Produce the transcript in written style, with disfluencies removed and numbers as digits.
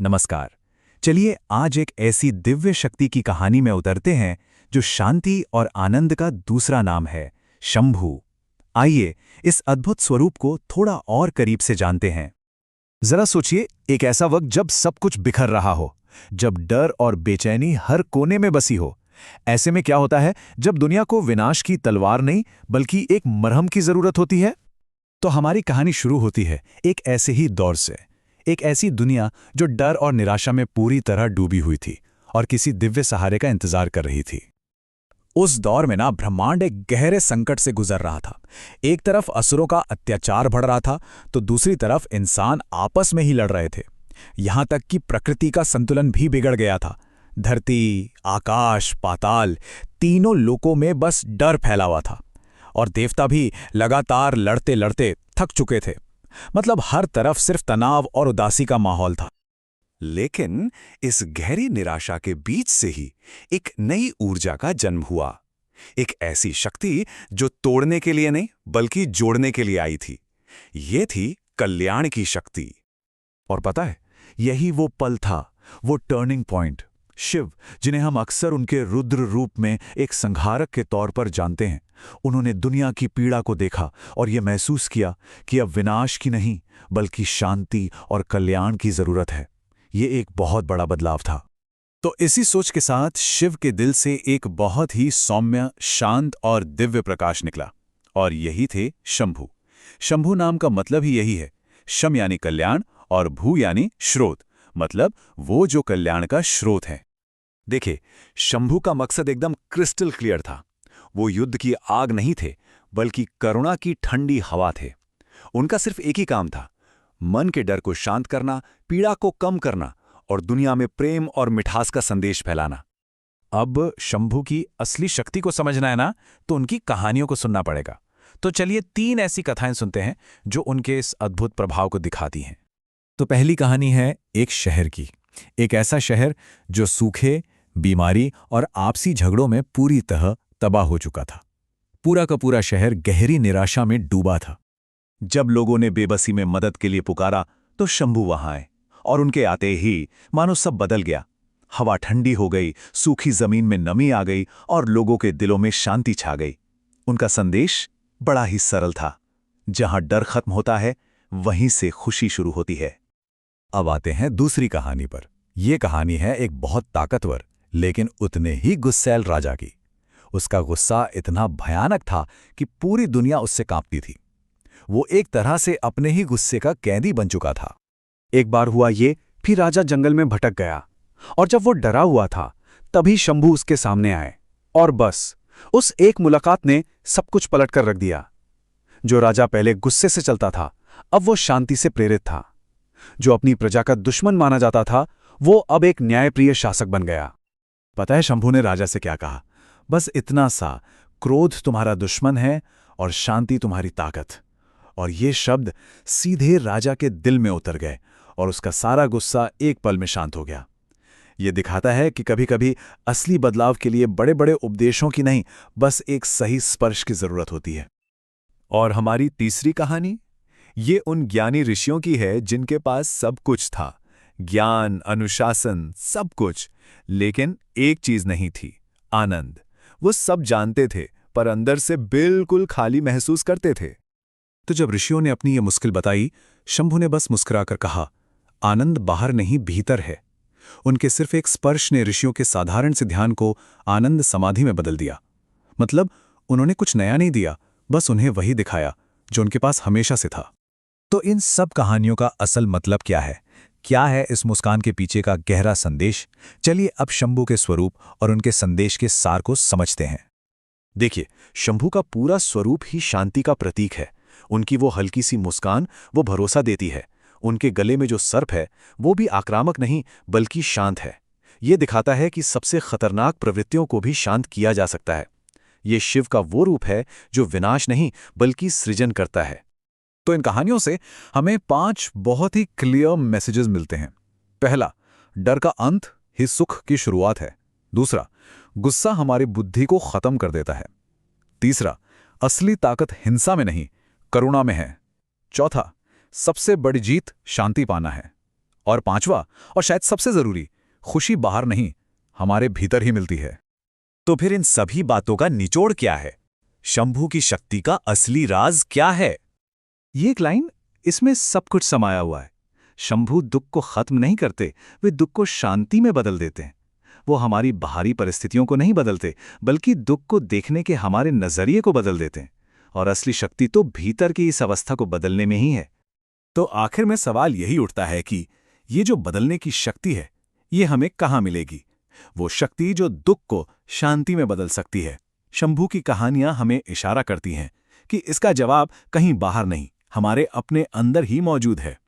नमस्कार। चलिए आज एक ऐसी दिव्य शक्ति की कहानी में उतरते हैं जो शांति और आनंद का दूसरा नाम है, शंभु। आइए इस अद्भुत स्वरूप को थोड़ा और करीब से जानते हैं। जरा सोचिए, एक ऐसा वक्त जब सब कुछ बिखर रहा हो, जब डर और बेचैनी हर कोने में बसी हो। ऐसे में क्या होता है जब दुनिया को विनाश की तलवार नहीं बल्कि एक मरहम की जरूरत होती है? तो हमारी कहानी शुरू होती है एक ऐसे ही दौर से। एक ऐसी दुनिया जो डर और निराशा में पूरी तरह डूबी हुई थी और किसी दिव्य सहारे का इंतजार कर रही थी। उस दौर में ब्रह्मांड एक गहरे संकट से गुजर रहा था। एक तरफ असुरों का अत्याचार बढ़ रहा था तो दूसरी तरफ इंसान आपस में ही लड़ रहे थे। यहां तक कि प्रकृति का संतुलन भी बिगड़ गया था। धरती, आकाश, पाताल, तीनों लोकों में बस डर फैला हुआ था और देवता भी लगातार लड़ते लड़ते थक चुके थे। मतलब हर तरफ सिर्फ तनाव और उदासी का माहौल था। लेकिन इस गहरी निराशा के बीच से ही एक नई ऊर्जा का जन्म हुआ। एक ऐसी शक्ति जो तोड़ने के लिए नहीं बल्कि जोड़ने के लिए आई थी। ये थी कल्याण की शक्ति। और पता है, यही वो पल था, वो टर्निंग पॉइंट। शिव, जिन्हें हम अक्सर उनके रुद्र रूप में एक संहारक के तौर पर जानते हैं, उन्होंने दुनिया की पीड़ा को देखा और यह महसूस किया कि अब विनाश की नहीं बल्कि शांति और कल्याण की जरूरत है। ये एक बहुत बड़ा बदलाव था। तो इसी सोच के साथ शिव के दिल से एक बहुत ही सौम्य, शांत और दिव्य प्रकाश निकला, और यही थे शंभु। शंभु नाम का मतलब ही यही है। शम यानी कल्याण और भू यानी स्रोत, मतलब वो जो कल्याण का स्रोत है। देखिए, शंभु का मकसद एकदम क्रिस्टल क्लियर था। वो युद्ध की आग नहीं थे बल्कि करुणा की ठंडी हवा थे। उनका सिर्फ एक ही काम था, मन के डर को शांत करना, पीड़ा को कम करना और दुनिया में प्रेम और मिठास का संदेश फैलाना। अब शंभु की असली शक्ति को समझना है ना, तो उनकी कहानियों को सुनना पड़ेगा। तो चलिए 3 ऐसी कथाएं सुनते हैं जो उनके इस अद्भुत प्रभाव को दिखाती हैं। तो पहली कहानी है एक शहर की। एक ऐसा शहर जो सूखे, बीमारी और आपसी झगड़ों में पूरी तरह तबाह हो चुका था। पूरा का पूरा शहर गहरी निराशा में डूबा था। जब लोगों ने बेबसी में मदद के लिए पुकारा तो शंभु वहां आए, और उनके आते ही मानो सब बदल गया। हवा ठंडी हो गई, सूखी जमीन में नमी आ गई और लोगों के दिलों में शांति छा गई। उनका संदेश बड़ा ही सरल था, जहां डर खत्म होता है वहीं से खुशी शुरू होती है। अब आते हैं दूसरी कहानी पर। यह कहानी है एक बहुत ताकतवर लेकिन उतने ही गुस्सैल राजा की। उसका गुस्सा इतना भयानक था कि पूरी दुनिया उससे कांपती थी। वो एक तरह से अपने ही गुस्से का कैदी बन चुका था। एक बार हुआ ये, फिर राजा जंगल में भटक गया, और जब वो डरा हुआ था तभी शंभु उसके सामने आए, और बस उस एक मुलाकात ने सब कुछ पलट कर रख दिया। जो राजा पहले गुस्से से चलता था, अब वो शांति से प्रेरित था। जो अपनी प्रजा का दुश्मन माना जाता था, वो अब एक न्यायप्रिय शासक बन गया। पता है शंभु ने राजा से क्या कहा? बस इतना सा, क्रोध तुम्हारा दुश्मन है और शांति तुम्हारी ताकत। और ये शब्द सीधे राजा के दिल में उतर गए और उसका सारा गुस्सा एक पल में शांत हो गया। ये दिखाता है कि कभी-कभी असली बदलाव के लिए बड़े-बड़े उपदेशों की नहीं, बस एक सही स्पर्श की जरूरत होती है। और हमारी तीसरी कहानी, ये उन ज्ञानी ऋषियों की है जिनके पास सब कुछ था, ज्ञान, अनुशासन, सब कुछ। लेकिन एक चीज नहीं थी, आनंद। वो सब जानते थे पर अंदर से बिल्कुल खाली महसूस करते थे। तो जब ऋषियों ने अपनी ये मुश्किल बताई, शंभु ने बस मुस्कुराकर कहा, आनंद बाहर नहीं भीतर है। उनके सिर्फ एक स्पर्श ने ऋषियों के साधारण से ध्यान को आनंद समाधि में बदल दिया। मतलब उन्होंने कुछ नया नहीं दिया, बस उन्हें वही दिखाया जो उनके पास हमेशा से था। तो इन सब कहानियों का असल मतलब क्या है? क्या है इस मुस्कान के पीछे का गहरा संदेश? चलिए अब शंभु के स्वरूप और उनके संदेश के सार को समझते हैं। देखिए, शंभु का पूरा स्वरूप ही शांति का प्रतीक है। उनकी वो हल्की सी मुस्कान वो भरोसा देती है। उनके गले में जो सर्प है वो भी आक्रामक नहीं बल्कि शांत है। ये दिखाता है कि सबसे खतरनाक प्रवृत्तियों को भी शांत किया जा सकता है। ये शिव का वो रूप है जो विनाश नहीं बल्कि सृजन करता है। तो इन कहानियों से हमें 5 बहुत ही क्लियर मैसेजेस मिलते हैं। पहला, डर का अंत ही सुख की शुरुआत है। दूसरा, गुस्सा हमारी बुद्धि को खत्म कर देता है। तीसरा, असली ताकत हिंसा में नहीं करुणा में है। चौथा, सबसे बड़ी जीत शांति पाना है। और पांचवा, और शायद सबसे जरूरी, खुशी बाहर नहीं, हमारे भीतर ही मिलती है। तो फिर इन सभी बातों का निचोड़ क्या है? शंभू की शक्ति का असली राज क्या है? ये एक लाइन, इसमें सब कुछ समाया हुआ है। शंभू दुख को खत्म नहीं करते, वे दुख को शांति में बदल देते हैं। वो हमारी बाहरी परिस्थितियों को नहीं बदलते, बल्कि दुख को देखने के हमारे नजरिए को बदल देते हैं। और असली शक्ति तो भीतर की इस अवस्था को बदलने में ही है। तो आखिर में सवाल यही उठता है कि ये जो बदलने की शक्ति है, ये हमें कहाँ मिलेगी? वो शक्ति जो दुख को शांति में बदल सकती है। शंभू की कहानियां हमें इशारा करती हैं कि इसका जवाब कहीं बाहर नहीं, हमारे अपने अंदर ही मौजूद है।